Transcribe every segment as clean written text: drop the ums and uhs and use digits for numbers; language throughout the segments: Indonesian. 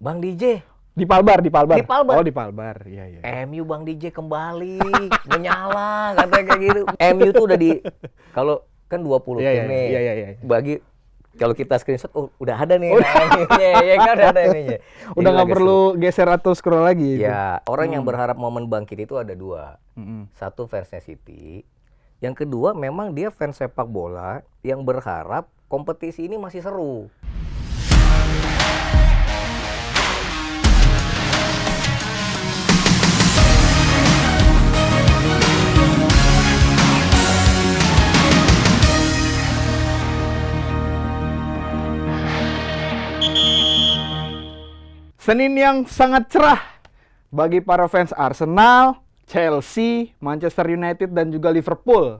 Bang DJ. Di Palbar. Di Palbar. Oh, di Palbar. Iya, iya. MU Bang DJ kembali menyala katanya kayak gitu. MU tuh udah di kalau kan 20 Iya, tim nih. iya. Bagi kalau kita screenshot udah ada nih MU-nya, ya kan udah ada MU-nya. Udah nggak perlu geser atau scroll lagi itu. Ya, orang yang berharap momen bangkit itu ada dua. Satu fansnya City, yang kedua memang dia fans sepak bola yang berharap kompetisi ini masih seru. Senin yang sangat cerah bagi para fans Arsenal, Chelsea, Manchester United dan juga Liverpool.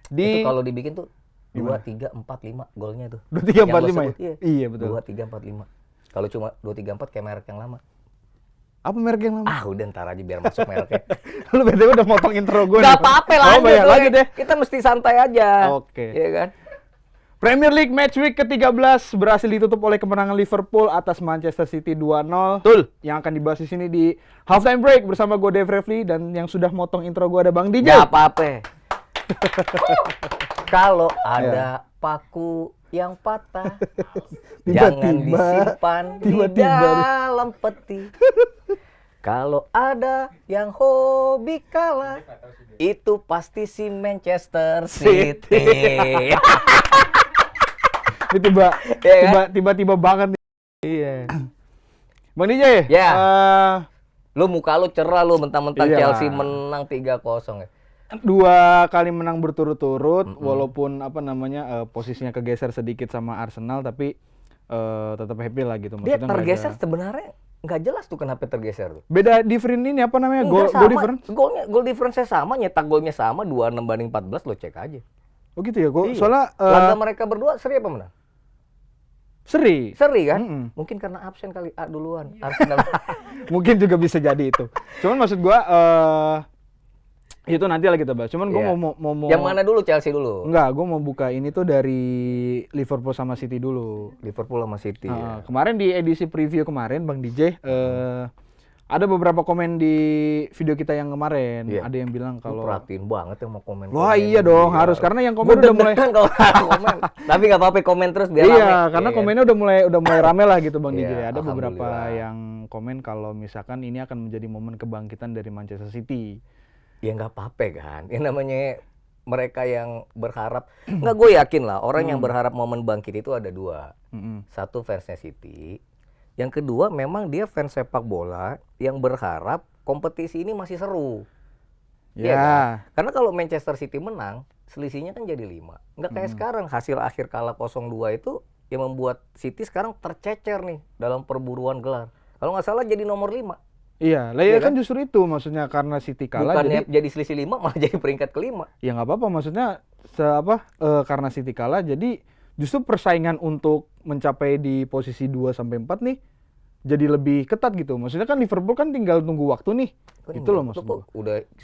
Itu kalau dibikin tuh 2, 3, 4, 5 golnya tuh. 2, 3, 4, 5 ya? Iya. Iya betul. 2, 3, 4, 5. Kalau cuma 2, 3, 4 kayak merek yang lama. Apa merek yang lama? Udah ntar aja biar masuk mereknya. Lu BTW udah motong intro gue. Gak apa-apa, lanjut deh. Kita mesti santai aja. Oke. Iya kan? Premier League Match Week ke-13 berhasil ditutup oleh kemenangan Liverpool atas Manchester City 2-0. Betul. Yang akan dibahas di sini di Halftime Break bersama gue Dave Refli dan yang sudah motong intro gue ada Bang DJ. Gak apa-apa. Kalau ada paku yang patah, jangan disimpan di dalam peti. Kalau ada yang hobi kalah, itu pasti si Manchester City. Ini tiba-tiba banget nih. Iya. Bang DJ. Ya. Lu muka lu cerah lu mentang-mentang Iya. Chelsea menang 3-0 ya. 2 kali menang berturut-turut walaupun posisinya kegeser sedikit sama Arsenal tapi tetap happy lah gitu. Dia Maksudnya tergeser sebenarnya nggak jelas tuh kenapa tergeser tuh. beda different ini apa namanya? Enggak, Goal sama. difference. Gol difference-nya sama, nyetak golnya sama 26-14 lo cek aja. Oh gitu ya. Iya. Soalnya laga mereka berdua seri apa menang? Seri kan? Mm-mm. Mungkin karena absen kali duluan. Arsenal. Mungkin juga bisa jadi itu. Cuman maksud gua itu nanti lah kita bahas. Cuman gua mau Yang mana dulu, Chelsea dulu? Enggak, gua mau buka ini tuh dari Liverpool sama City dulu. Liverpool sama City. Ya. Kemarin di edisi preview kemarin Bang DJ ada beberapa komen di video kita yang kemarin. Iya. Ada yang bilang kalau perhatiin banget yang mau komen. wah iya dong, harus karena yang komen udah mulai kalau komen. Tapi nggak apa-apa komen terus biar iya, rame. karena Iya, komennya udah mulai rame lah gitu Bang Iya, DJ. Ada beberapa alhamdulillah. yang komen kalau misalkan ini akan menjadi momen kebangkitan dari Manchester City. Ya nggak apa-apa kan. Yang namanya mereka yang berharap, nggak, gue yakin lah orang yang berharap momen bangkit itu ada dua. Satu fansnya City, yang kedua memang dia fans sepak bola yang berharap kompetisi ini masih seru. Ya. Iya kan? Karena kalau Manchester City menang, selisihnya kan jadi 5. Nggak kayak sekarang hasil akhir kalah 0-2 itu yang membuat City sekarang tercecer nih dalam perburuan gelar. Kalau nggak salah jadi nomor 5. Iya, lah ya kan justru itu maksudnya karena City kalah Bukannya jadi selisih 5 malah jadi peringkat ke-5. Ya nggak apa-apa, maksudnya karena City kalah jadi justru persaingan untuk mencapai di posisi 2 sampai 4 nih jadi lebih ketat gitu. Maksudnya kan Liverpool kan tinggal tunggu waktu nih. Itu loh maksud gua.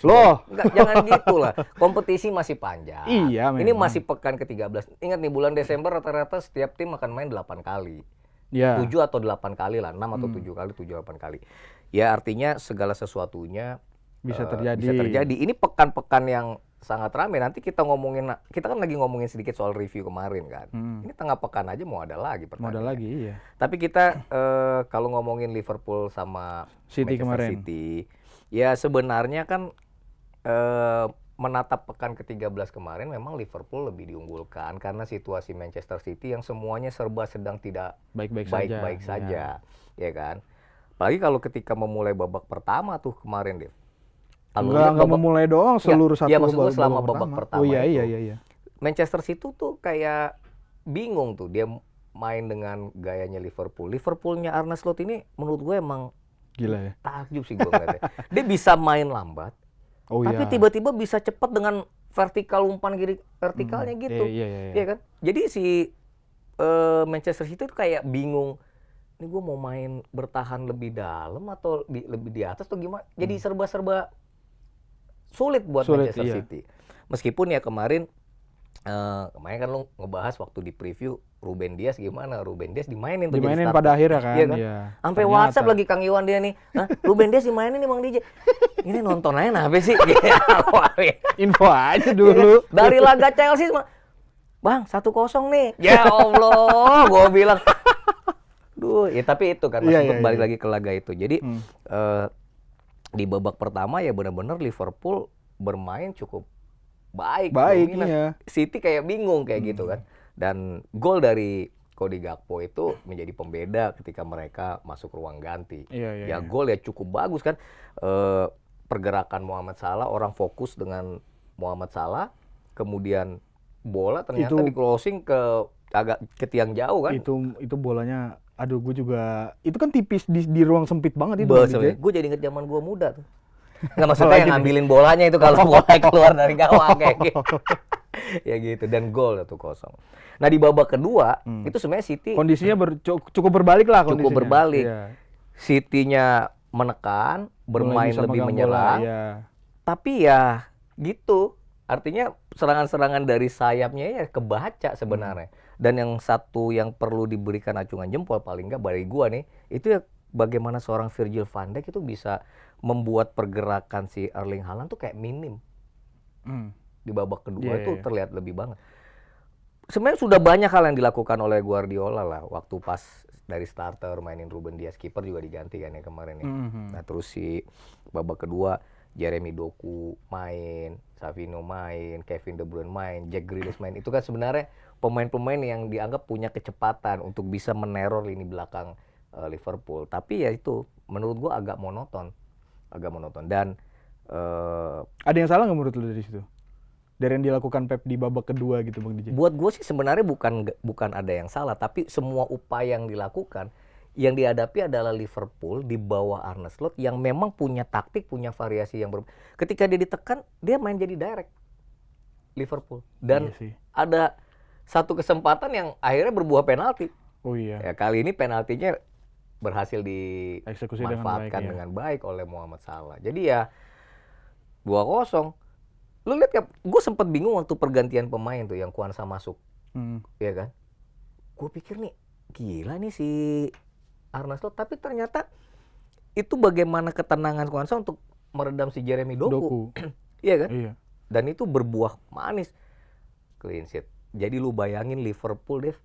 Loh. Enggak, jangan gitu lah. Kompetisi masih panjang. Iya, ini memang. masih pekan ke-13. Ingat nih bulan Desember rata-rata setiap tim akan main 8 kali. Ya. 7 atau 8 kali lah, 6 atau 7 kali, 7-8 kali. Ya artinya segala sesuatunya Bisa terjadi. Bisa terjadi. Ini pekan-pekan yang sangat ramai. Nanti kita kan lagi ngomongin sedikit soal review kemarin kan. Ini tengah pekan aja mau ada lagi Mau pertandingan. ada lagi, iya. Tapi kita kalau ngomongin Liverpool sama City Manchester kemarin. City, ya sebenarnya kan menatap pekan ke-13 kemarin memang Liverpool lebih diunggulkan karena situasi Manchester City yang semuanya serba sedang tidak baik-baik saja, ya kan? Apalagi kalau ketika memulai babak pertama tuh kemarin, Dev. Enggak memulai doang, seluruh satu ya, maksud gue selama babak babak pertama Oh iya, itu, iya. Manchester City tuh kayak bingung tuh dia main dengan gayanya Liverpool. Liverpoolnya Arne Slot ini menurut gue emang gila ya. takjub sih gue ngeliatnya. Dia bisa main lambat, tapi tiba-tiba bisa cepat dengan umpan kiri vertikalnya gitu. Iya. kan? Jadi si Manchester City itu kayak bingung. Ini gue mau main bertahan lebih dalam atau lebih di atas atau gimana? Jadi serba-serba sulit buat Manchester City. Meskipun ya kemarin kemarin kan lu ngebahas waktu di preview Ruben Dias gimana? Ruben Dias dimainin tuh jadi Dimainin starter. pada akhirnya kan. Iya kan? Iya. Sampai Ternyata. WhatsApp lagi Kang Iwan dia nih. Hah, Ruben Dias dimainin nih Bang DJ. Ini nonton aja apa sih? Info aja dulu. Dari laga Chelsea Bang, 1-0 nih. Ya Allah, gua bilang. Duh, ya tapi itu kan masih balik lagi ke laga itu. Jadi di babak pertama ya benar-benar Liverpool bermain cukup baik, iya. City kayak bingung kayak gitu kan. Dan gol dari Cody Gakpo itu menjadi pembeda ketika mereka masuk ruang ganti. Iya. Gol ya cukup bagus kan. Pergerakan Mohamed Salah, orang fokus dengan Mohamed Salah, kemudian bola ternyata di closing agak ke tiang jauh kan. Itu bolanya, aduh gue juga, itu kan tipis di ruang sempit banget itu. Gue jadi inget zaman gue muda tuh. Nggak, maksudnya yang ngambilin bolanya itu kalau bola keluar dari gawang kayak gitu. Ya gitu, dan gol 1-0. Nah di babak kedua itu sebenarnya City kondisinya cukup berbalik lah kondisinya. Cukup berbalik. Iya. City-nya menekan, bermain lebih menyerang. Iya. Tapi ya gitu. Artinya serangan-serangan dari sayapnya ya kebaca sebenarnya. Dan yang satu yang perlu diberikan acungan jempol paling nggak dari gua nih, itu ya bagaimana seorang Virgil van Dijk itu bisa membuat pergerakan si Erling Haaland tuh kayak minim. Di babak kedua itu terlihat lebih banget. Sebenarnya sudah banyak hal yang dilakukan oleh Guardiola lah waktu pas dari starter mainin Ruben Dias, kiper juga diganti kan ya kemarin ya. Nah terus si babak kedua Jeremy Doku main, Savino main, Kevin De Bruyne main, Jack Grealish main. Itu kan sebenarnya pemain-pemain yang dianggap punya kecepatan untuk bisa meneror lini belakang Liverpool. Tapi ya itu menurut gua agak monoton. Dan ada yang salah nggak menurut lu dari situ? Dari yang dilakukan Pep di babak kedua gitu Bang DJ? Buat gue sih sebenarnya bukan ada yang salah, tapi semua upaya yang dilakukan, yang dihadapi adalah Liverpool di bawah Arne Slot yang memang punya taktik, punya variasi yang ketika dia ditekan, dia main jadi direct Liverpool. Dan ada satu kesempatan yang akhirnya berbuah penalti. Oh iya. Ya, kali ini penaltinya berhasil eksekusi dimanfaatkan dengan baik oleh Mohamed Salah. Jadi ya 2-0. Lu lihat ya, gue sempat bingung waktu pergantian pemain tuh yang Kwanza masuk. Iya kan? Gue pikir nih, gila nih si Arne Slot, tapi ternyata itu bagaimana ketenangan Kwanza untuk meredam si Jeremy Doku. Iya kan? Iya. Dan itu berbuah manis. Clean sheet. Jadi lu bayangin Liverpool, Dev,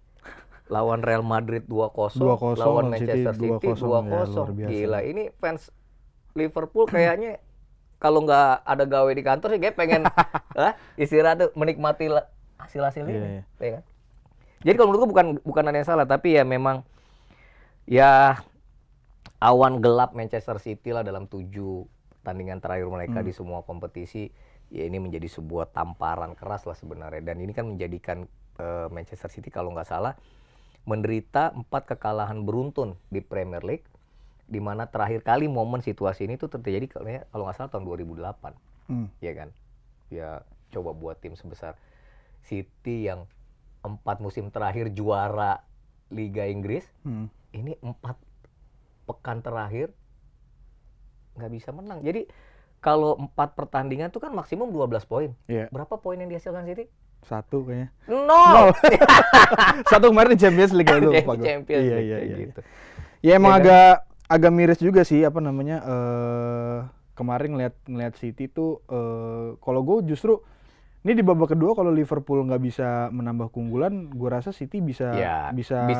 lawan Real Madrid 2-0, lawan Manchester City 2-0. Ya, gila, ini fans Liverpool kayaknya kalau nggak ada gawe di kantor sih kayak pengen istirahat tuh, menikmati hasil-hasil ini. Ya kan? Jadi kalau menurut gue bukan ada yang salah, tapi ya memang ya awan gelap Manchester City lah dalam 7 pertandingan terakhir mereka di semua kompetisi. Ya ini menjadi sebuah tamparan keras lah sebenarnya. Dan ini kan menjadikan Manchester City kalau nggak salah menderita 4 kekalahan beruntun di Premier League. Di mana terakhir kali momen situasi ini tuh terjadi kalau nggak salah tahun 2008. Ya kan? Ya coba buat tim sebesar City yang 4 musim terakhir juara Liga Inggris, ini 4 pekan terakhir nggak bisa menang. Jadi kalau 4 pertandingan tuh kan maksimum 12 poin. Berapa poin yang dihasilkan City? 1 kayaknya. 0. 1 kemarin di Champions League lu. Champions League iya. gitu. Ya emang agak miris juga sih kemarin ngeliat City tuh kalau gue justru ini di babak kedua kalau Liverpool nggak bisa menambah keunggulan, gue rasa City bisa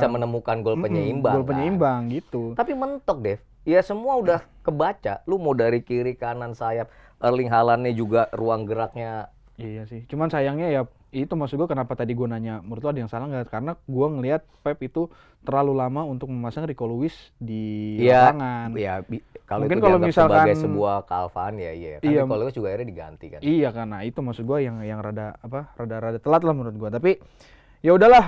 menemukan gol penyeimbang. Gol penyeimbang gitu. Tapi mentok, Dev. Ya semua udah kebaca. Lu mau dari kiri, kanan, sayap, Erling Haaland-nya juga ruang geraknya. Iya sih. Cuman sayangnya ya itu maksud gue kenapa tadi gue nanya menurut lo ada yang salah nggak? Karena gue ngelihat Pep itu terlalu lama untuk memasang Rico Lewis di lapangan. Iya, kalau mungkin itu kalau dianggap misalkan sebagai sebuah kealfaan ya iya. Kan Rico Lewis juga akhirnya diganti kan. Iya, karena itu maksud gue yang rada telat lah menurut gue. Tapi ya udahlah,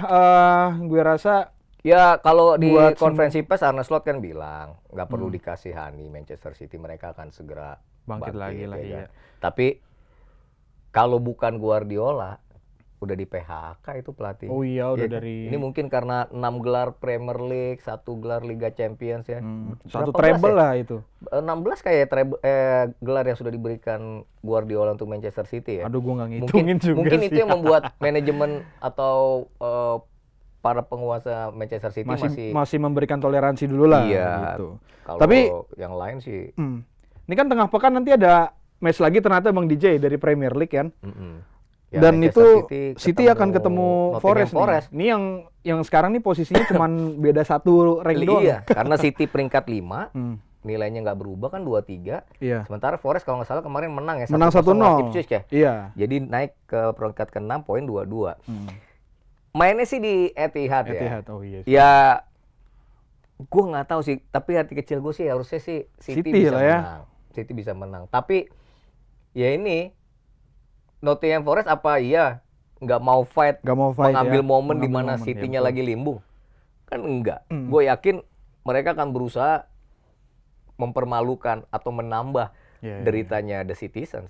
gue rasa ya kalau di konferensi pers Arne Slot kan bilang nggak perlu dikasihani Manchester City, mereka akan segera bangkit lagi lah. ya iya. Kan? Tapi kalau bukan Guardiola, udah di PHK itu pelatih. Oh iya, udah Iya kan? dari Ini mungkin karena 6 gelar Premier League, 1 gelar Liga Champions ya. satu Berapa belas treble ya? lah itu. 16 kayak gelar yang sudah diberikan Guardiola untuk Manchester City ya. Aduh, gua nggak Mungkin ngitungin juga mungkin sih. itu yang membuat manajemen atau para penguasa Manchester City masih memberikan toleransi dulu lah iya. gitu. Kalau Tapi yang lain sih ini kan tengah pekan nanti ada match lagi ternyata Bang DJ dari Premier League kan. ya, Dan Manchester itu City akan ketemu Nottingham Forest. Ini yang sekarang nih posisinya cuman beda 1 rank doang. Iya, karena City peringkat 5, nilainya nggak berubah kan 2-3. Iya. Sementara Forest kalau nggak salah kemarin menang ya, Menang 1-0 lawan 1-0. Ipswich ya. Iya. Jadi naik ke peringkat ke-6, poin 22. Mainnya sih di Etihad ya. Etihad, oh iya. Ya, gue nggak tahu sih. Tapi hati kecil gue sih harusnya sih City bisa lah ya. menang. City bisa menang. Tapi ya ini Nottingham Forest apa iya nggak mau fight, mengambil ya. momen di Mengambil mana momen, City-nya ya, betul. lagi limbung? Kan enggak. Gue yakin mereka akan berusaha mempermalukan atau menambah deritanya The Citizens.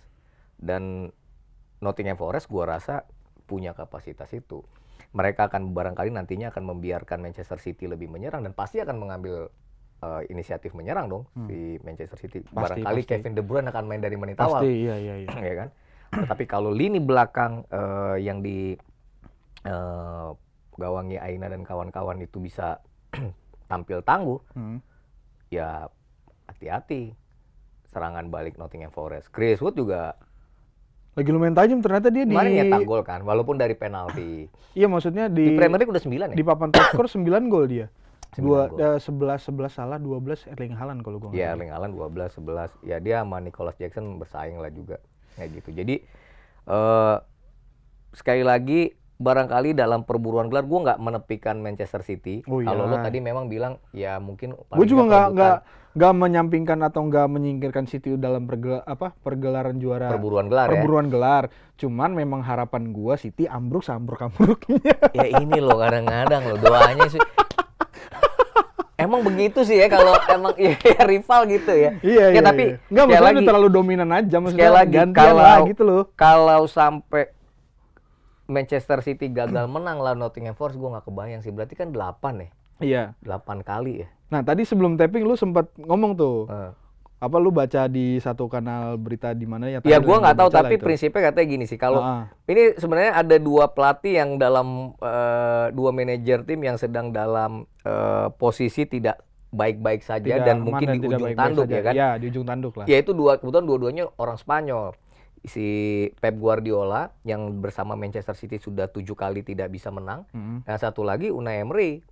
Dan Nottingham Forest gue rasa punya kapasitas itu. Mereka akan barangkali nantinya akan membiarkan Manchester City lebih menyerang dan pasti akan mengambil inisiatif menyerang dong si Manchester City. Barangkali Kevin De Bruyne akan main dari menit awal. Pasti, iya. Ya kan? Tetapi kalau lini belakang yang di gawangi Aina dan kawan-kawan itu bisa tampil tangguh, ya hati-hati serangan balik Nottingham Forest. Chris Wood juga lagi lumayan tajam ternyata dia kemarin nyetak gol kan, walaupun dari penalti. Iya, maksudnya Di Premier League udah 9 ya? di papan top skor 9 gol dia. 9 gol. 11 salah, 12 Erling Haaland kalau gua nggak Ya, salah. Erling Haaland 12, 11. Ya dia sama Nicholas Jackson bersaing lah juga. Kayak gitu. Jadi sekali lagi barangkali dalam perburuan gelar gue nggak menepikan Manchester City. Oh, iya. Kalau lo tadi memang bilang ya mungkin Gue juga nggak menyampingkan atau nggak menyingkirkan City dalam pergelaran juara perburuan gelar perburuan gelar. Cuman memang harapan gue City ambruk sambruk-ambruknya. ya. Ya ini lo kadang-kadang lo doanya sih. Emang begitu sih ya kalau emang ya, rival gitu ya. Iya. Tapi nggak, sekali maksudnya lagi terlalu dominan aja, maksudnya sekali lagi gantian lah gitu loh. Kalau sampai Manchester City gagal menang lawan Nottingham Forest, gue nggak kebayang sih. Berarti kan 8 ya. Iya. 8 kali ya. Nah, tadi sebelum tapping lu sempat ngomong tuh. Heeh. Apa lu baca di satu kanal berita di mana ya? Ya gue Thailand, nggak tahu, baca lah tapi itu. prinsipnya katanya gini sih. Kalau ini sebenarnya ada 2 pelatih yang dalam 2 manajer tim yang sedang dalam posisi tidak baik-baik saja dan mungkin di ujung tanduk ya kan? Ya, di ujung tanduk lah. Ya itu kebetulan dua-duanya orang Spanyol. Si Pep Guardiola yang bersama Manchester City sudah 7 kali tidak bisa menang. Dan satu lagi Unai Emery,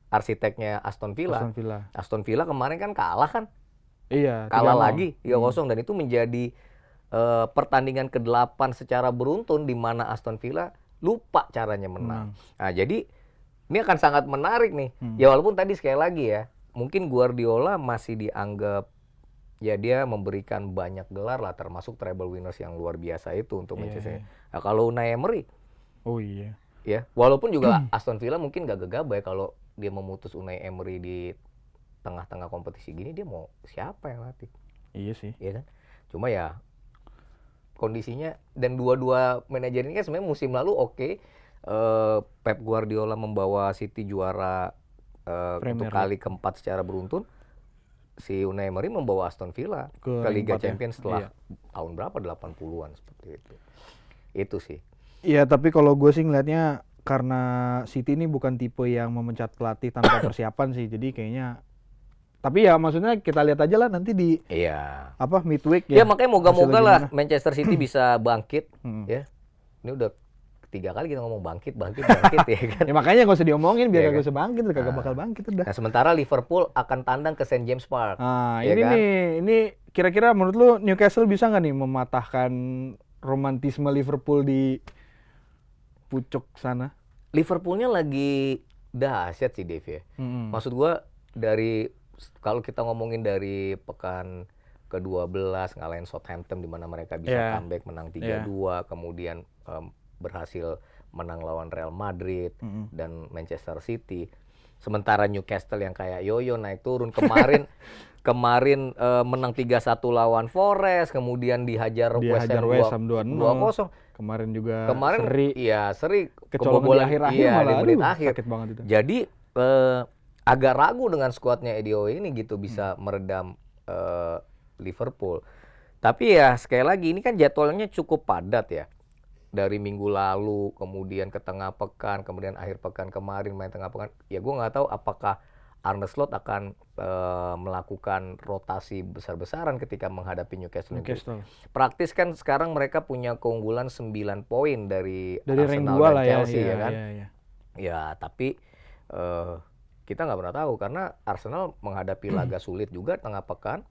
arsiteknya Aston Villa. Aston Villa kemarin kan kalah kan? Iya. Kalah lagi 3-0 dan itu menjadi pertandingan ke-8 secara beruntun di mana Aston Villa lupa caranya menang. Nah, jadi ini akan sangat menarik nih. Ya walaupun tadi sekali lagi ya, mungkin Guardiola masih dianggap ya dia memberikan banyak gelar lah, termasuk treble winners yang luar biasa itu untuk Manchester. Nah, kalau Unai Emery, oh iya. Ya, walaupun juga Aston Villa mungkin gak gegabah ya kalau dia memutus Unai Emery di tengah-tengah kompetisi gini, dia mau siapa yang latih? Iya sih. Iya kan? Cuma ya kondisinya dan dua-dua manajer ini kan sebenarnya musim lalu Pep Guardiola membawa City juara untuk kali keempat secara beruntun. Si Unai Emery membawa Aston Villa ke Liga Champions setelah tahun berapa, 80-an seperti itu. Itu sih. Iya, tapi kalau gue sih ngelihatnya karena City ini bukan tipe yang memecat pelatih tanpa persiapan sih. Jadi kayaknya, tapi ya maksudnya kita lihat aja lah nanti di midweek ya. Ya makanya moga-moga lah Manchester City bisa bangkit ya. Ini udah 3 kali kita ngomong bangkit ya kan. Ya makanya nggak usah diomongin biar kagak usah bangkit, kagak bakal bangkit udah. Nah, sementara Liverpool akan tandang ke St. James Park. Nah, ya ini kan? nih, ini kira-kira menurut lu Newcastle bisa nggak nih mematahkan romantisme Liverpool di pucuk sana? Liverpoolnya lagi dahsyat sih Dave ya. Maksud gua kalau kita ngomongin dari pekan ke-12 ngalahin Southampton di mana mereka bisa comeback menang 3-2, kemudian berhasil menang lawan Real Madrid dan Manchester City. Sementara Newcastle yang kayak yoyo naik turun kemarin menang 3-1 lawan Forest, kemudian dihajar West Ham 2-0. Kemarin juga Kemarin seri, seri kecolongan di kebobolan akhir-akhir malah, di menit aduh, akhir. sakit banget itu. Jadi agak ragu dengan skuadnya Eddie Howe ini gitu bisa meredam Liverpool. Tapi ya sekali lagi ini kan jadwalnya cukup padat ya. Dari minggu lalu, kemudian ke tengah pekan, kemudian akhir pekan kemarin main tengah pekan. Ya gue nggak tahu apakah Arne Slot akan melakukan rotasi besar-besaran ketika menghadapi Newcastle. Praktis kan sekarang mereka punya keunggulan 9 poin dari Arsenal dan Chelsea ya kan. Ya tapi kita nggak pernah tahu karena Arsenal menghadapi laga sulit juga tengah pekan.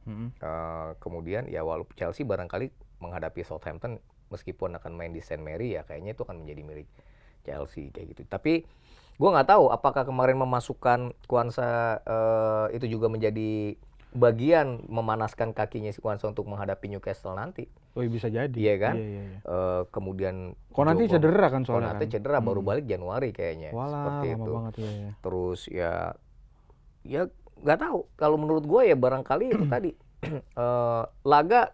Kemudian ya walaupun Chelsea barangkali menghadapi Southampton meskipun akan main di St. Mary ya kayaknya itu akan menjadi milik Chelsea kayak gitu. Tapi gue nggak tahu apakah kemarin memasukkan Kwanza itu juga menjadi bagian memanaskan kakinya si Kwanza untuk menghadapi Newcastle nanti. Oh bisa jadi. Iya kan? Iya. Kemudian Konate cedera kan soalnya. Konate cedera baru balik Januari kayaknya. Walah, seperti lama itu. Banget, ya. Terus ya nggak tahu. Kalau menurut gue ya barangkali itu tadi laga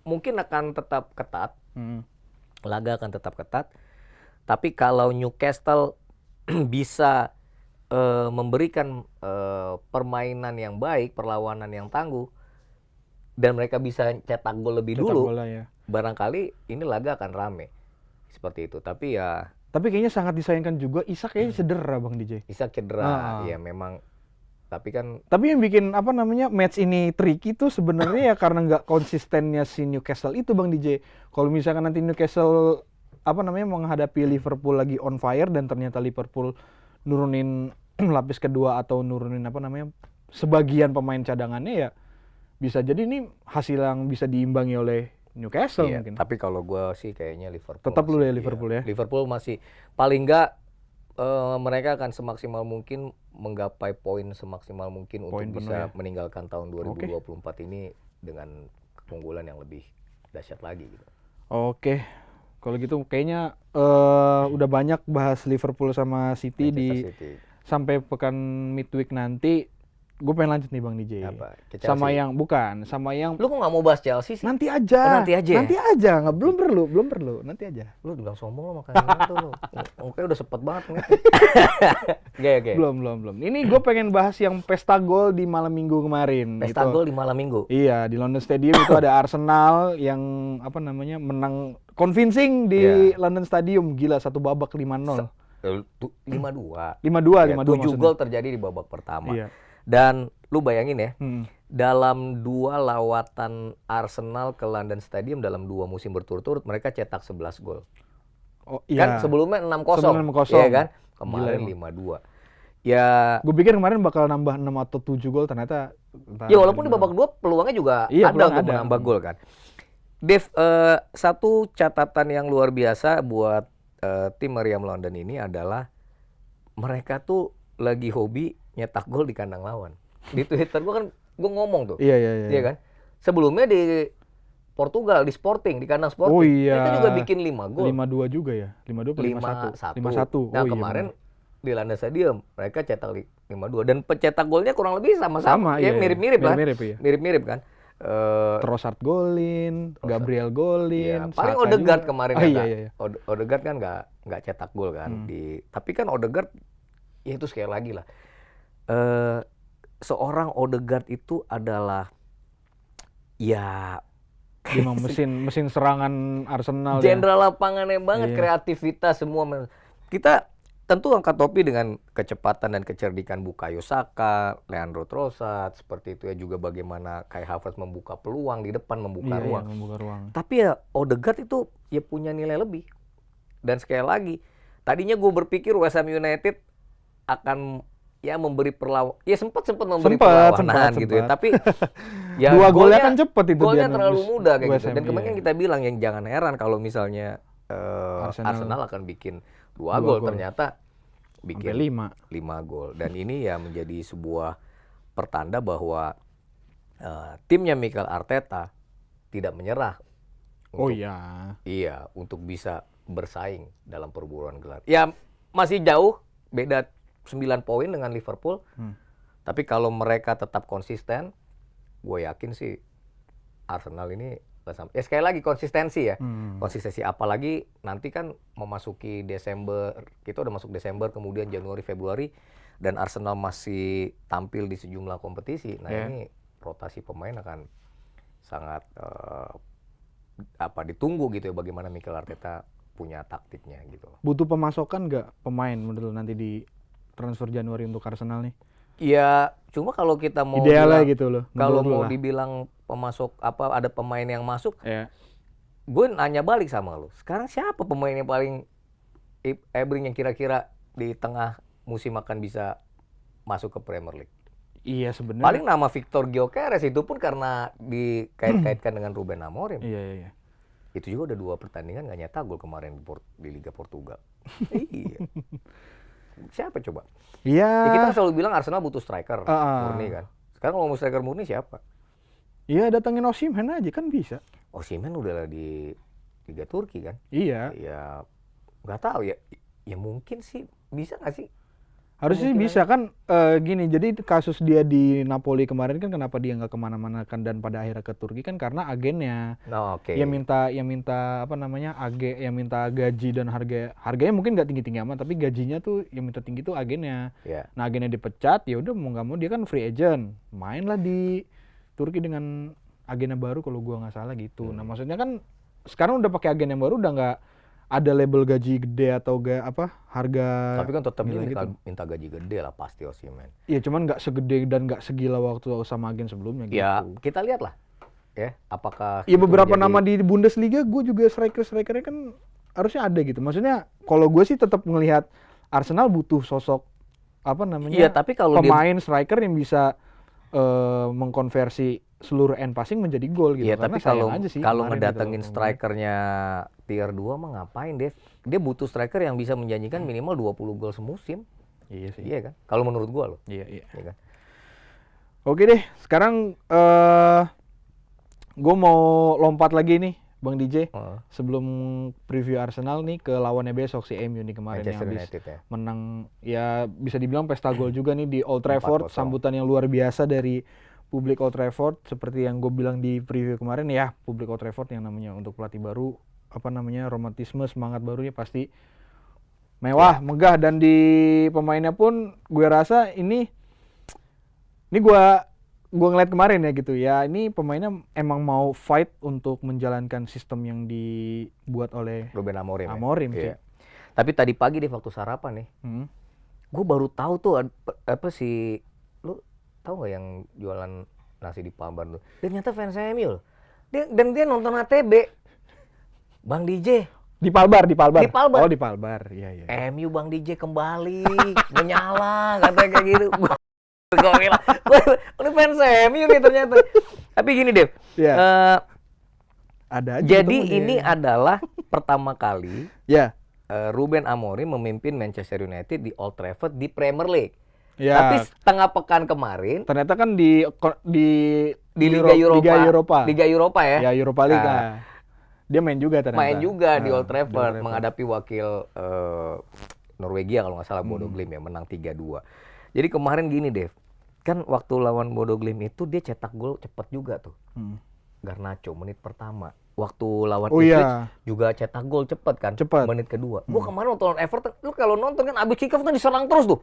mungkin akan tetap ketat. Laga akan tetap ketat. Tapi kalau Newcastle bisa memberikan permainan yang baik, perlawanan yang tangguh, dan mereka bisa cetak gol lebih dulu, barangkali ini laga akan rame. Seperti itu. Tapi kayaknya sangat disayangkan juga Isak kayaknya cedera Bang DJ. Isak cedera, ya memang. Tapi yang bikin match ini tricky tuh sebenarnya ya karena nggak konsistennya si Newcastle itu Bang DJ. Kalau misalkan nanti Newcastle menghadapi Liverpool lagi on fire dan ternyata Liverpool nurunin lapis kedua atau nurunin sebagian pemain cadangannya ya bisa jadi ini hasil yang bisa diimbangi oleh Newcastle mungkin. Tapi kalau gue sih kayaknya Liverpool. Tetap lu ya Liverpool ya. Liverpool masih paling nggak mereka akan semaksimal mungkin menggapai poin semaksimal mungkin untuk bisa meninggalkan tahun 2024 ini dengan keunggulan yang lebih dahsyat lagi gitu. Oke. Kalau gitu kayaknya udah banyak bahas Liverpool sama City sampai pekan midweek nanti. Gue pengen lanjut nih Bang DJ. Sama yang Lu kok nggak mau bahas Chelsea sih? Nanti aja. Nanti aja. Nggak belum perlu. Nanti aja. Lu dibilang sombong lo makanya tuh lu. Oke udah sepet banget nih. Oke. Belum. Ini gue pengen bahas yang pesta gol di malam minggu kemarin. Pesta gol di malam minggu. Iya, di London Stadium itu ada Arsenal yang menang convincing di London Stadium. Gila, satu babak 5-0. 5-2. 5-2 7 gol terjadi di babak pertama. Iya. Dan lu bayangin ya, dalam 2 lawatan Arsenal ke London Stadium dalam 2 musim berturut-turut mereka cetak 11 gol. Oh iya. Kan sebelumnya 6-0. Iya kan? Kemarin 5-2. Ya, gue pikir kemarin bakal nambah 6 atau 7 gol ternyata. Ya walaupun di babak 2 peluangnya juga ada untuk menambah gol kan. Dev, satu catatan yang luar biasa buat tim Meriam London ini adalah mereka tuh lagi hobi nyetak gol di kandang lawan. Di Twitter gue ngomong tuh. Iya kan? Sebelumnya di Portugal, di Sporting, di kandang Sporting. Oh iya. Mereka juga bikin 5 gol. 5-2 juga ya? 5-2 atau 5-1? 5-1. Nah kemarin di London Stadium mereka cetak 5-2. Dan pencetak golnya kurang lebih sama-sama. Ya, mirip-mirip kan? Mirip-mirip kan? Trossard golin, Gabriel golin. Ya, paling Odegaard kemarin iya. Odegaard kan nggak cetak gol kan. Tapi kan Odegaard, ya itu sekali lagi lah. Seorang Odegaard itu adalah ya memang mesin serangan Arsenal. Jenderal lapangannya banget, kreativitas semua. Kita tentu angkat topi dengan kecepatan dan kecerdikan Bukayo Saka, Leandro Trossard, seperti itu ya, juga bagaimana Kai Havertz membuka peluang di depan, membuka ruang. Tapi ya Odegaard itu ya punya nilai lebih. Dan sekali lagi, tadinya gue berpikir West Ham United akan ya memberi perlawanan gitu ya. Tapi ya 2 golnya kan cepet itu. Golnya terlalu mudah kayak gitu. Dan kemarin kita bilang yang jangan heran kalau misalnya Arsenal akan bikin 2 gol, ternyata bikin 5 gol. Dan ini ya menjadi sebuah pertanda bahwa timnya Mikel Arteta tidak menyerah. Untuk bisa bersaing dalam perburuan gelar. Ya masih jauh, beda 9 poin dengan Liverpool. Tapi kalau mereka tetap konsisten, gue yakin sih Arsenal ini Ya sekali lagi konsistensi ya. Konsistensi apalagi nanti kan memasuki Desember, kita udah masuk Desember, kemudian Januari, Februari, dan Arsenal masih tampil di sejumlah kompetisi. Nah ini rotasi pemain akan sangat ditunggu gitu ya, bagaimana Mikel Arteta punya taktiknya gitu. Butuh pemasokan nggak pemain menurut nanti di transfer Januari untuk Arsenal nih? Ya, cuma kalau kita mau idealnya bilang, gitu loh. kalau mau dibilang pemasok ada pemain yang masuk, gue nanya balik sama lo. Sekarang siapa pemain yang paling Ebring yang kira-kira di tengah musim akan bisa masuk ke Premier League? Iya sebenarnya. Paling nama Victor Gyökeres, itu pun karena dikait-kaitkan dengan Ruben Amorim. Iya. Itu juga udah 2 pertandingan nggak nyetak gol kemarin di Liga Portugal. Iya. Siapa coba? Iya. Ya, kita selalu bilang Arsenal butuh striker murni kan. Sekarang kalau mau striker murni siapa? Iya, datangin Osimhen aja kan bisa. Osimhen udah di Liga Turki kan? Iya. Ya nggak tahu ya. Ya mungkin sih bisa nggak sih? Harusnya sih bisa kan. Gini, jadi kasus dia di Napoli kemarin kan kenapa dia nggak kemana-mana kan dan pada akhirnya ke Turki kan karena agennya. Oke. Yang minta apa namanya yang minta gaji dan harganya mungkin nggak tinggi-tinggi amat, tapi gajinya tuh yang minta tinggi tuh agennya. Yeah. Nah agennya dipecat, ya udah mau nggak mau dia kan free agent, mainlah di Turki dengan agennya baru kalau gua nggak salah gitu. Nah maksudnya kan sekarang udah pakai agen yang baru, udah nggak ada label gaji gede atau harga. Tapi kan tetap dia gitu. minta gaji gede lah pasti Osimhen. Iya, cuman nggak segede dan nggak segila waktu sama agen sebelumnya gitu. Ya kita lihat lah. Ya, apakah iya beberapa nama di Bundesliga gue juga strikernya kan harusnya ada gitu. Maksudnya kalau gue sih tetap ngelihat Arsenal butuh sosok Iya, tapi kalau pemain striker yang bisa mengkonversi seluruh end passing menjadi gol gitu. Iya, tapi kalau ngedatengin gitu, strikernya tier 2 mah ngapain deh? Dia butuh striker yang bisa menjanjikan minimal 20 gol semusim. Iya sih. Iya kan? Kalau menurut gua loh. Iya. Iya kan? Oke deh, sekarang gue mau lompat lagi nih, Bang DJ. Sebelum preview Arsenal nih ke lawannya besok si MU nih kemarin yang habis menang, ya bisa dibilang pesta gol juga nih di Old Trafford. Sambutan yang luar biasa dari publik Old Trafford, seperti yang gue bilang di preview kemarin ya, publik Old Trafford yang namanya untuk pelatih baru, romantisme, semangat barunya pasti mewah, megah, dan di pemainnya pun gue rasa ini gue ngeliat kemarin ya gitu ya, ini pemainnya emang mau fight untuk menjalankan sistem yang dibuat oleh Ruben Amorim. Sih. Tapi tadi pagi deh waktu sarapan nih, gue baru tahu tuh lu tahu nggak yang jualan nasi di Palbar tuh? Dia ternyata fans MU loh. Dia nonton ATB. Bang DJ. Di Palbar. Oh, di Palbar. Iya. MU Bang DJ kembali menyala katanya kayak gitu. Gue bilang, lu fans MU nih ternyata. Tapi gini Dev. Ada aja. Jadi ini adalah pertama kali Ruben Amorim memimpin Manchester United di Old Trafford di Premier League. Ya. Tapi setengah pekan kemarin ternyata kan di Liga Eropa ya. Ya, Europa League. Dia main juga ternyata. Main juga di Old Trafford menghadapi wakil Norwegia kalau nggak salah, Bodo Glimt ya, menang 3-2. Jadi kemarin gini Dev, kan waktu lawan Bodo Glimt itu dia cetak gol cepet juga tuh. Garnacho menit pertama. Waktu lawan Ipswich juga cetak gol cepet kan, menit kedua. Gua kemarin nonton Everton, lu kalau nonton kan abis kick off tuh diserang terus tuh.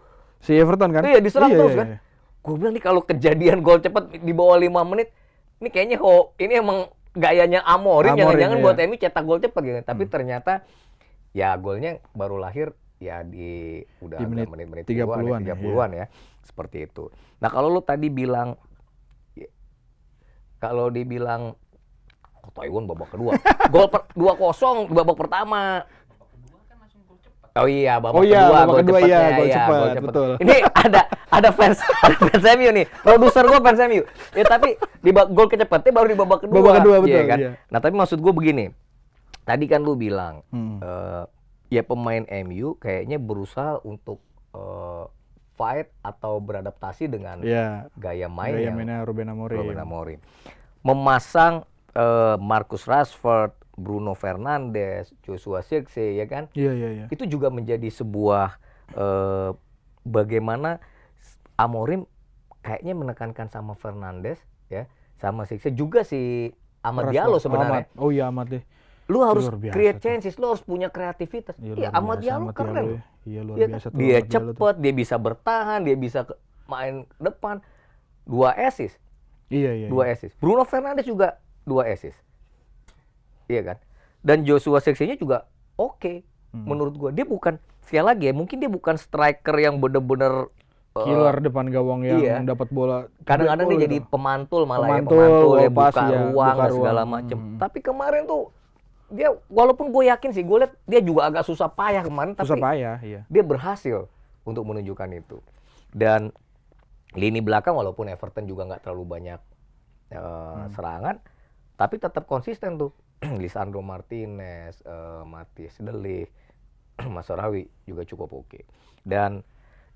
Si Everton kan? Iya, diserang terus kan. Gue bilang nih kalau kejadian gol cepet di bawah 5 menit, ini kayaknya ini emang gayanya Amorim jangan-jangan buat MU cetak gol cepet gitu. Tapi ternyata ya golnya baru lahir ya di menit-menit 30-an ya. Seperti itu. Nah, kalau lu tadi bilang Taiwan babak kedua. Gol 2-0 babak pertama. Oh iya, babak kedua gol cepat. Betul. Ini ada fans MU nih. Produser gua fans MU. Ya tapi gol kecepatnya baru di babak kedua. Babak kedua betul. Iya, kan? Iya. Nah, tapi maksud gua begini. Tadi kan lu bilang ya pemain MU kayaknya berusaha untuk fight atau beradaptasi dengan gaya mainnya Ruben Amorim. Memasang Marcus Rashford, Bruno Fernandes, Joshua Zirkzee ya kan? Iya. Itu juga menjadi sebuah bagaimana Amorim kayaknya menekankan sama Fernandes ya, sama Zirkzee juga si Ahmad Keras Diallo loh. sebenarnya. Ahmad. Oh iya Ahmad deh. Lu harus Luar biasa create tuh. chances, lu harus punya kreativitas. Iya, luar Ahmad biasa, Diallo Ahmad keren. Diallo ya. Iya luar Iya biasa kan? tuh. Dia Ahmad Diallo tuh. cepet, dia bisa bertahan, dia bisa main depan. 2 assist. Iya. 2 assist. Bruno Fernandes juga 2 assist. Iya kan? Dan Joshua Zirkzee-nya juga oke. Menurut gua dia bukan, sekali lagi ya, mungkin dia bukan striker yang bener-bener Killer depan gawang yang iya. dapat bola. Kadang-kadang black dia ball jadi gitu. pemantul malah Pemantul, ya, pemantul ya, pas, buka ya, ruang buka dan segala ruang. macem. Tapi kemarin tuh dia, walaupun gue yakin sih, gue liat dia juga agak susah payah kemarin, Susah tapi payah, iya. dia berhasil untuk menunjukkan itu. Dan lini belakang walaupun Everton juga nggak terlalu banyak serangan, tapi tetap konsisten tuh. Lisandro Martinez, Matthijs de Ligt, Mazraoui juga cukup oke. Dan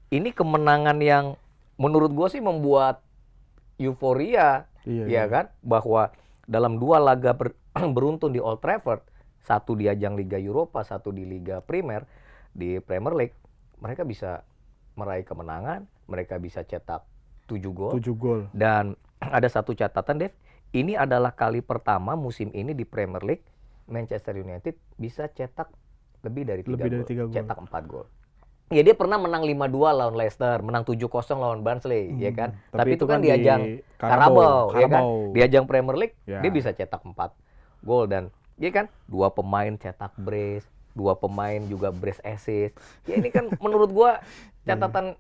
ini kemenangan yang menurut gue sih membuat euforia, ya kan? Bahwa dalam 2 laga beruntun di Old Trafford, satu di ajang Liga Eropa, satu di Liga Primer, di Premier League, mereka bisa meraih kemenangan, mereka bisa cetak 7 gol. 7 gol. Dan ada satu catatan, Dev, ini adalah kali pertama musim ini di Premier League Manchester United bisa cetak lebih dari 3 gol, cetak 4 gol. Ya dia pernah menang 5-2 lawan Leicester, menang 7-0 lawan Barnsley, ya kan? Tapi itu kan di ajang Carabao, ya kan? Di ajang Premier League dia bisa cetak 4 gol dan ya kan 2 pemain cetak brace, 2 pemain juga brace assist. Ya ini kan menurut gua catatan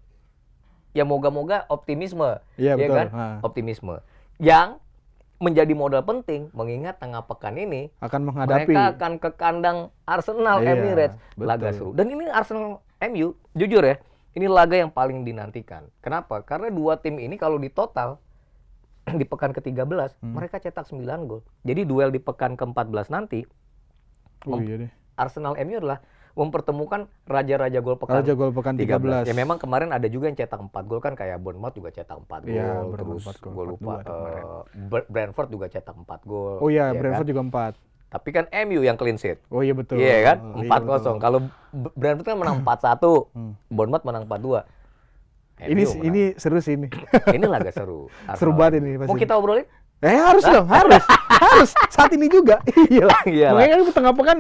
ya moga-moga optimisme, ya kan? Optimisme. Yang menjadi modal penting mengingat tengah pekan ini akan menghadapi, mereka akan ke kandang Arsenal Emirates, laga seru. Dan ini Arsenal MU, jujur ya, ini laga yang paling dinantikan. Kenapa? Karena 2 tim ini kalau di total di pekan ke-13 mereka cetak 9 gol. Jadi duel di pekan ke-14 nanti Arsenal MU adalah mempertemukan raja-raja gol pekan, 13. Ya memang kemarin ada juga yang cetak 4 gol kan, kayak Bournemouth juga cetak 4 gol, terus gue lupa Brentford juga cetak 4 gol. Oh iya, Brentford kan? Juga 4. Tapi kan MU yang clean sheet. Oh iya betul. Iya kan? 4-0. Kalau Brentford kan menang 4-1, Bournemouth menang 4-2. Ini seru sih ini. Ini laga seru. Seru banget ini pasti. Mau kita obrolin? Harus dong, harus saat ini juga. Iya. Makanya kan tengah pekan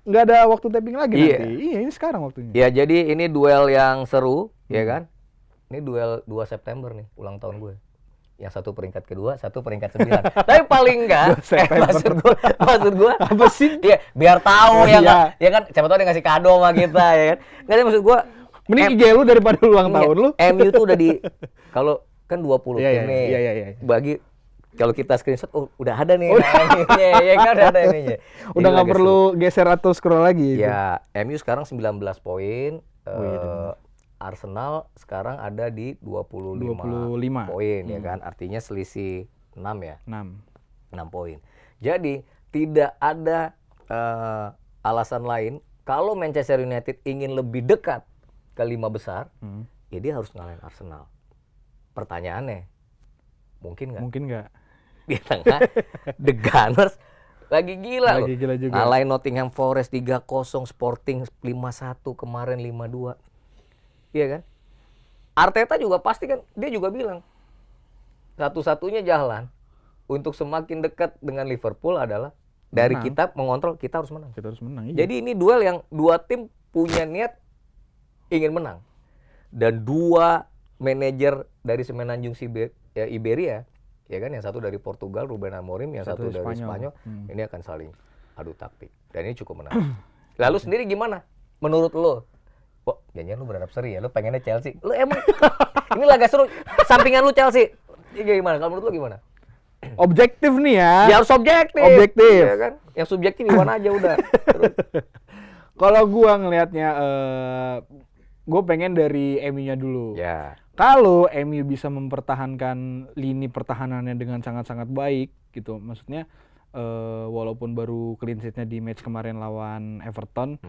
nggak ada waktu tapping lagi nanti. Iya, ini sekarang waktunya. Ya jadi ini duel yang seru, ya kan? Ini duel 2 September nih, ulang tahun gue. Yang satu peringkat kedua, satu peringkat 9. Tapi paling enggak, maksud gue apa sih? Iya, biar tahu ya kan, siapa tahu dia ngasih kado sama kita ya kan. Enggak ada, maksud gue mending IG lu daripada ulang tahun lu. MU tuh udah di, kalau kan 20 tim nih. Iya. Bagi kalau kita screenshot, udah ada nih MU-nya, ya kan udah ada ininya. Udah nggak perlu geser atau scroll lagi. Ya, MU sekarang 19 poin. Arsenal sekarang ada di 25 poin, ya kan? Artinya selisih 6 ya? 6 poin. Jadi tidak ada alasan lain kalau Manchester United ingin lebih dekat ke 5 besar, ya dia harus ngalahin Arsenal. Pertanyaannya, mungkin nggak? Mungkin nggak. Di tengah The Gunners lagi gila loh. Gila juga. Ngalahin Nottingham Forest 3-0, Sporting 5-1, kemarin 5-2. Iya kan? Arteta juga pasti kan, dia juga bilang satu-satunya jalan untuk semakin dekat dengan Liverpool adalah dari kita mengontrol, kita harus menang. Kita harus menang. Iya. Jadi ini duel yang 2 tim punya niat ingin menang. Dan 2 manajer dari Semenanjung Iberia, ya kan, yang satu dari Portugal Ruben Amorim, yang satu dari Spanyol. Ini akan saling adu taktik. Dan ini cukup menarik. Lalu sendiri gimana? Menurut lo? Wah, jangan lu berharap seri ya, lu pengennya Chelsea. Lu emang ini laga seru, sampingan lu Chelsea. Ini gimana? Kalau menurut lu gimana? Objektif nih ya. Ya harus objektif. Ya kan? Yang subjektif Iwan aja udah. Kalau gua ngelihatnya gua pengen dari MU-nya dulu. Ya. Kalau MU bisa mempertahankan lini pertahanannya dengan sangat-sangat baik gitu. Maksudnya walaupun baru clean sheet-nya di match kemarin lawan Everton.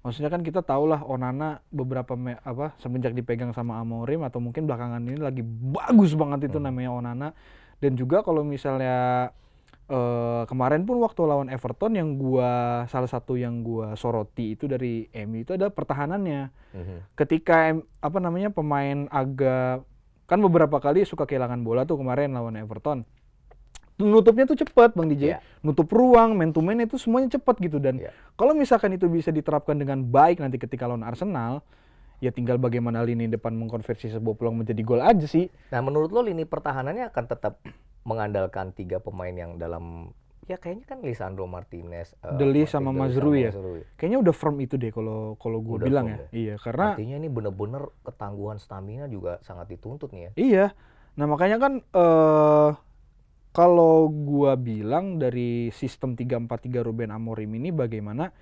Maksudnya kan kita tahu lah Onana beberapa semenjak dipegang sama Amorim atau mungkin belakangan ini lagi bagus banget itu namanya Onana. Dan juga kalau misalnya kemarin pun waktu lawan Everton yang salah satu yang gua soroti itu dari MU itu ada pertahanannya. Ketika pemain agak kan beberapa kali suka kehilangan bola tuh kemarin lawan Everton. nutupnya tuh cepat Bang DJ. Iya. Nutup ruang, man to man itu semuanya cepat gitu. Dan Iya. kalau misalkan itu bisa diterapkan dengan baik nanti ketika lawan Arsenal, ya tinggal bagaimana lini depan mengkonversi sebuah peluang menjadi gol aja sih. Nah, menurut lo lini pertahanannya akan tetap mengandalkan 3 pemain yang dalam, ya kayaknya kan Lisandro Martinez, De Ligt sama Mazraoui ya. Mazraoui. Kayaknya udah firm itu deh kalau gue Udah bilang firm ya. ya? Iya, karena Artinya ini bener-bener ketangguhan stamina juga sangat dituntut nih ya. iya. Nah, makanya kan kalau gua bilang dari sistem 3-4-3 Ruben Amorim ini bagaimana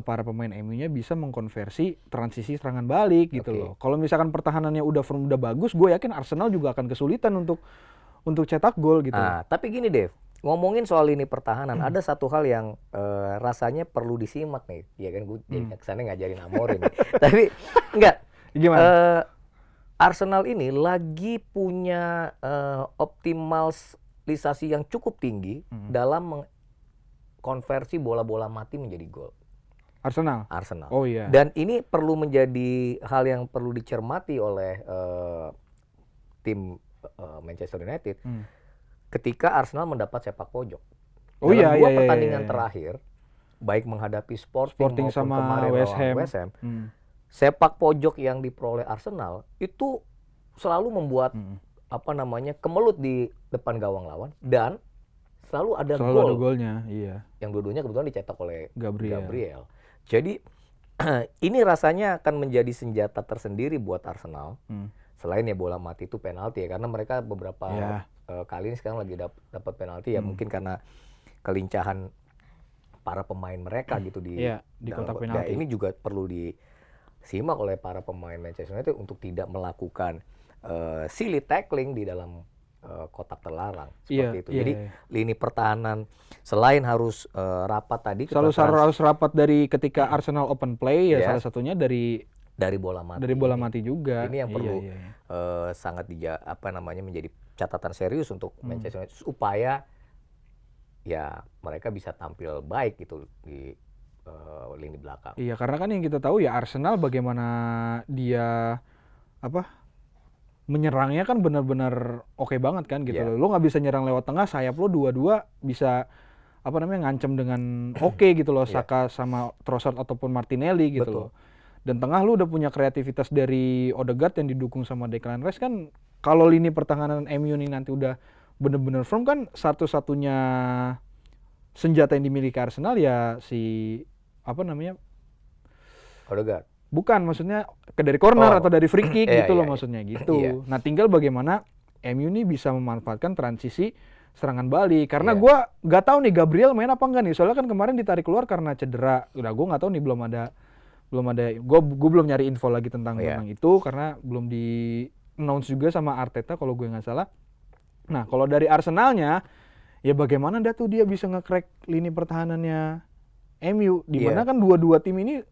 para pemain MU-nya bisa mengkonversi transisi serangan balik gitu Oke. loh. Kalau misalkan pertahanannya udah firm, udah bagus, gue yakin Arsenal juga akan kesulitan untuk cetak gol gitu. Nah, tapi gini Dev, ngomongin soal lini pertahanan, ada satu hal yang rasanya perlu disimak nih. Ya kan gue jadi kesannya ngajarin Amorim nih. Tapi enggak. Gimana? Arsenal ini lagi punya optimalisasi yang cukup tinggi dalam mengkonversi bola-bola mati menjadi gol. Arsenal. Oh iya. Dan ini perlu menjadi hal yang perlu dicermati oleh tim Manchester United ketika Arsenal mendapat sepak pojok. Oh Dalam iya, dua iya, pertandingan iya. terakhir, baik menghadapi Sporting maupun sama kemarin West lawan Ham. West Ham, sepak pojok yang diperoleh Arsenal itu selalu membuat kemelut di depan gawang lawan dan selalu ada Selalu gol ada golnya, iya. yang dua-duanya kebetulan dicetak oleh Gabriel. Jadi ini rasanya akan menjadi senjata tersendiri buat Arsenal. Selain ya bola mati itu penalti ya, karena mereka beberapa kali ini sekarang lagi dapat penalti ya, mungkin karena kelincahan para pemain mereka gitu di kotak Nah, penalti. ini juga perlu disimak oleh para pemain Manchester United untuk tidak melakukan silly tackling di dalam kotak terlarang seperti itu. Jadi lini pertahanan selain harus rapat tadi, Selalu harus rapat dari ketika Arsenal open play ya, Yes. salah satunya dari bola mati. dari bola mati juga. Ini yang perlu Iya. sangat menjadi catatan serius untuk Manchester United supaya ya mereka bisa tampil baik gitu di lini belakang. Iya, karena kan yang kita tahu ya Arsenal bagaimana dia menyerangnya kan benar-benar oke banget kan gitu loh. Lo nggak bisa nyerang lewat tengah, sayap lo dua-dua bisa ngancem dengan oke gitu loh, Saka sama Trossard ataupun Martinelli gitu loh. Dan tengah lu udah punya kreativitas dari Odegaard yang didukung sama Declan Rice kan. Kalau lini pertahanan MU ini nanti udah bener-bener firm kan, satu-satunya senjata yang dimiliki Arsenal ya si Odegaard. bukan, maksudnya dari corner atau dari free kick gitu loh maksudnya gitu. Iya. Nah, tinggal bagaimana MU ini bisa memanfaatkan transisi serangan balik. Karena gua nggak tahu nih Gabriel main apa enggak nih. Soalnya kan kemarin ditarik keluar karena cedera. Udah gua nggak tahu nih, belum ada gua belum nyari info lagi tentang itu karena belum di announce juga sama Arteta kalau gue nggak salah. Nah, kalau dari Arsenalnya ya bagaimana tuh dia bisa nge-crack lini pertahanannya MU, di mana kan dua-dua tim ini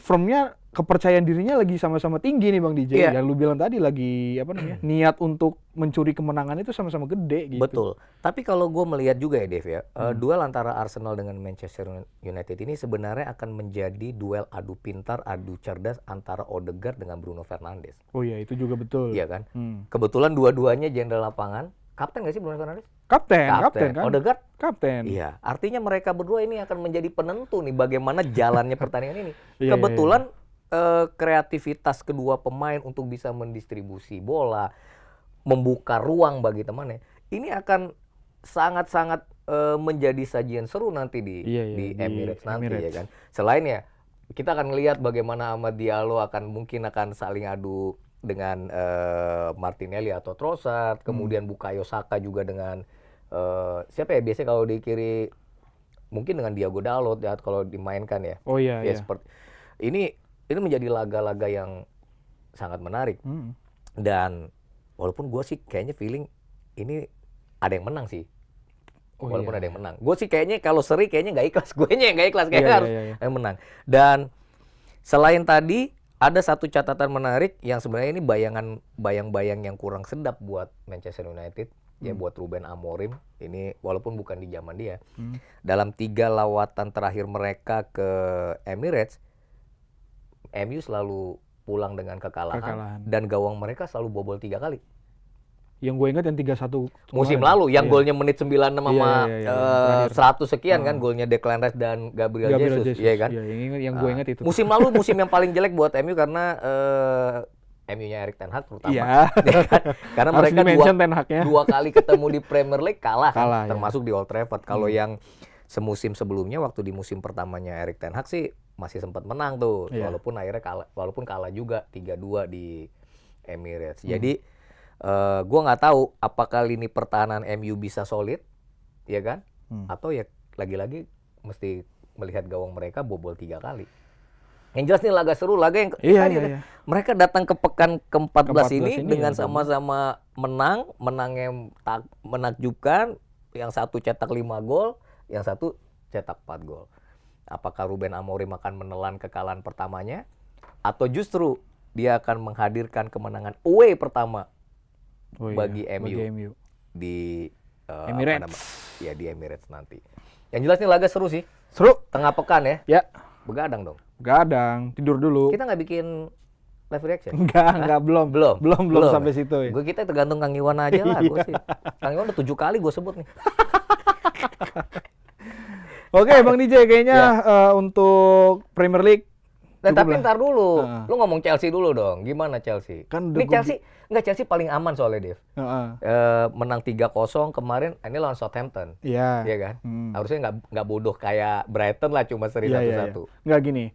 firmnya, kepercayaan dirinya lagi sama-sama tinggi nih Bang DJ. Yang lu bilang tadi lagi niat untuk mencuri kemenangan itu sama-sama gede gitu. Betul. Tapi kalau gue melihat juga ya Dev ya, duel antara Arsenal dengan Manchester United ini sebenarnya akan menjadi duel adu pintar, adu cerdas antara Odegaard dengan Bruno Fernandes. Oh iya, itu juga betul. Iya kan? Kebetulan dua-duanya jenderal lapangan. Kapten nggak sih Bruno Fernandes? Kapten kan? Odegaard? Kapten. Iya. Artinya mereka berdua ini akan menjadi penentu nih bagaimana jalannya pertandingan ini. Kebetulan kreativitas kedua pemain untuk bisa mendistribusi bola, membuka ruang bagi temannya, ini akan sangat-sangat menjadi sajian seru nanti di Emirates nanti ya kan. Selain ya kita akan lihat bagaimana Amad Diallo mungkin akan saling adu dengan Martinelli atau Trossard, kemudian Bukayo Saka juga dengan siapa ya biasanya kalau di kiri mungkin dengan Diogo Dalot ya kalau dimainkan ya. Oh iya. Seperti ini menjadi laga-laga yang sangat menarik. Dan walaupun gue sih kayaknya feeling ini ada yang menang sih. Walaupun ada yang menang. Gue sih kayaknya kalau seri kayaknya nggak ikhlas. Gue nya nggak ikhlas. Kayaknya harus yang menang. Dan selain tadi ada satu catatan menarik yang sebenarnya ini bayang-bayang yang kurang sedap buat Manchester United. Ya buat Ruben Amorim. Ini walaupun bukan di zaman dia. Dalam 3 lawatan terakhir mereka ke Emirates, MU selalu pulang dengan kekalahan. Dan gawang mereka selalu bobol 3 kali. Yang gue ingat yang 3-1 musim kemarin. lalu yang Iya. golnya menit 96 sama Iya, terakhir. 100 sekian kan golnya Declan Rice dan Gabriel Jesus, iya kan? Iya, yang gue ingat itu. Musim lalu musim yang paling jelek buat MU karena MU-nya Erik ten Hag terutama. Iya. Ya kan? Karena Harus mereka di-mention Ten Hag-nya. dua kali ketemu di Premier League kalah kan? Kalah, ya. Termasuk di Old Trafford. Kalau yang semusim sebelumnya waktu di musim pertamanya Erik ten Hag sih masih sempat menang tuh, Iya. walaupun kalah juga 3-2 di Emirates. Jadi gua nggak tahu apakah lini pertahanan MU bisa solid, ya kan? Atau ya lagi-lagi mesti melihat gawang mereka bobol 3 kali. Yang jelas nih laga seru, laga yang Iya. mereka datang ke pekan ke-14 ini ini dengan ya, sama-sama menang yang menakjubkan, yang satu cetak 5 gol, yang satu cetak 4 gol. Apakah Ruben Amorim akan menelan kekalahan pertamanya atau justru dia akan menghadirkan kemenangan away pertama bagi MU di Emirates. Di Emirates nanti. Yang jelas nih laga seru sih. Seru. Tengah pekan ya. Ya. Begadang dong. Gadang, tidur dulu. Kita nggak bikin live reaction? Enggak, belum sampai situ ya. Gue kita tergantung Kang Iwan aja lah. Gue sih. Kang Iwan udah 7 kali gue sebut nih. Oke, Bang DJ kayaknya untuk Premier League. Nah, cukup tapi lah. ntar dulu. Lu ngomong Chelsea dulu dong. Gimana Chelsea? Kan udah Ini Chelsea paling aman soalnya, Dev. Heeh. Menang 3-0 kemarin, ini lawan Southampton. Iya. Iya kan? Harusnya nggak bodoh kayak Brighton lah, cuma seri 1-1. Nggak gini.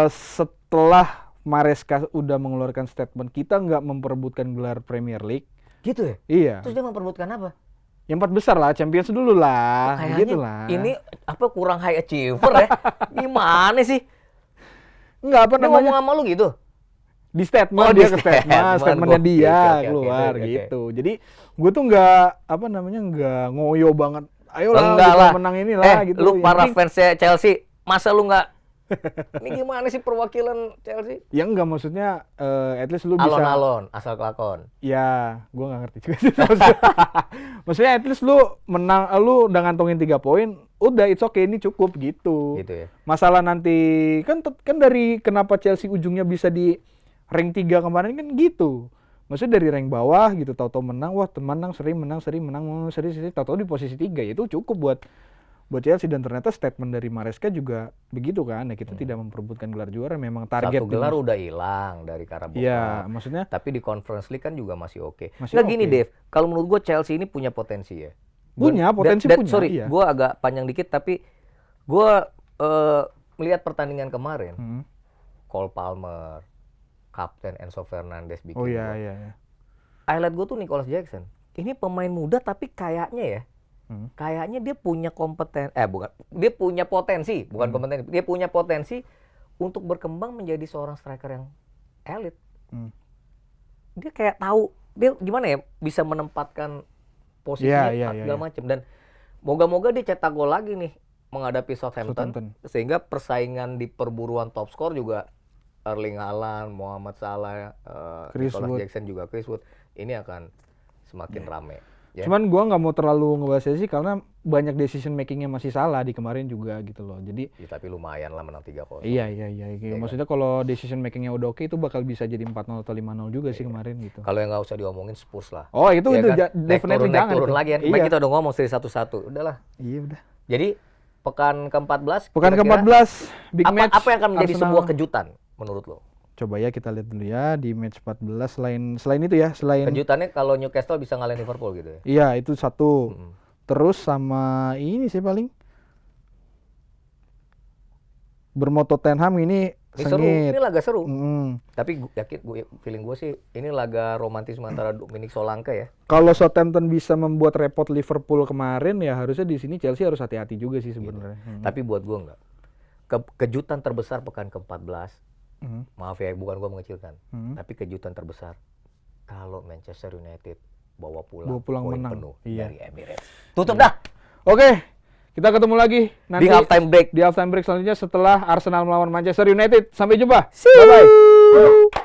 Setelah Maresca udah mengeluarkan statement kita nggak memperebutkan gelar Premier League. Gitu ya? Iya. Terus dia memperebutkan apa? Yang 4 besar lah, Champions dulu lah. Kayaknya Gitu lah. ini apa kurang high achiever ya? Gimana sih? Nggak apa Dia namanya. ngomong sama lu gitu? Di statement Oh, dia di ke statementnya statement. dia Oke, keluar oke. gitu. Jadi gue tuh nggak apa namanya nggak ngoyo banget. Ayolah Enggak kita lah. menang inilah gitu. Lu Yang para penting- fansnya Chelsea, masa lu nggak? Ini gimana sih perwakilan Chelsea? Ya enggak maksudnya at least lu bisa. Alon-alon, asal kelakon. Ya, gue nggak ngerti juga sih. Maksudnya at least lu menang, lu udah ngantongin 3 poin, udah it's okay, ini cukup gitu. Gitu ya. Masalah nanti kan dari kenapa Chelsea ujungnya bisa di rank 3 kemarin kan gitu. Maksudnya dari rank bawah gitu, tahu-tahu menang, wah menang seri, tahu-tahu di posisi 3, itu cukup buat Chelsea. Dan ternyata statement dari Maresca juga begitu kan, ya kita tidak memperebutkan gelar juara, memang target. Satu gelar udah hilang dari Carabao Iya, Cup. maksudnya Tapi di Conference League kan juga masih oke. Masih Nggak gini, oke. Dave. Kalau menurut gue Chelsea ini punya potensi ya. Punya, potensi punya, Sorry, iya. gue agak panjang dikit tapi gue melihat pertandingan kemarin. Cole Palmer, Kapten Enzo Fernandez bikin Oh iya, gol. iya. Highlight gue tuh Nicholas Jackson. Ini pemain muda tapi kayaknya ya. Kayaknya dia punya dia punya potensi, bukan kompetensi. Dia punya potensi untuk berkembang menjadi seorang striker yang elit. Dia kayak tahu dia gimana ya bisa menempatkan posisinya segala macam, dan moga-moga dia cetak gol lagi nih menghadapi Southampton. Sehingga persaingan di perburuan top skor juga Erling Haaland, Mohamed Salah, Nicholas Jackson juga Chris Wood ini akan semakin rame. Ya. Cuman gua nggak mau terlalu ngebahas sih karena banyak decision makingnya masih salah di kemarin juga gitu loh. Jadi Ya, tapi lumayan lah menang 3-0. iya. Maksudnya kalau decision makingnya udah oke itu bakal bisa jadi 4-0 atau 5-0 juga sih kemarin gitu. Kalau yang nggak usah diomongin Spurs lah. Oh itu Ya kan? definitely naik jangan. turun itu. lagi kan. Iya. Kita udah ngomong seri 1-1. Udahlah. Iya udah. Jadi pekan ke-14 Pekan kira-kira ke-14 big match. apa yang akan menjadi Arsenal. sebuah kejutan menurut lo? Coba ya kita lihat dulu ya di match 14 selain itu ya, selain Kejutannya kalau Newcastle bisa ngalahin Liverpool gitu ya. iya itu satu. Terus sama ini sih paling Bournemouth Tottenham ini Seru, sengit. ini laga seru. Mm. Tapi feeling gue sih ini laga romantis antara Dominic Solanke ya. Kalau Southampton bisa membuat repot Liverpool kemarin ya harusnya di sini Chelsea harus hati-hati juga sih sebenarnya. Tapi buat gue enggak. Kejutan terbesar pekan ke-14. Maaf ya, bukan gue mengecilkan. Tapi kejutan terbesar kalau Manchester United bawa pulang poin menang. penuh Iya. dari Emirates. Tutup dah. Oke, kita ketemu lagi nanti Di halftime break. Di halftime break selanjutnya setelah Arsenal melawan Manchester United. Sampai jumpa. Bye bye.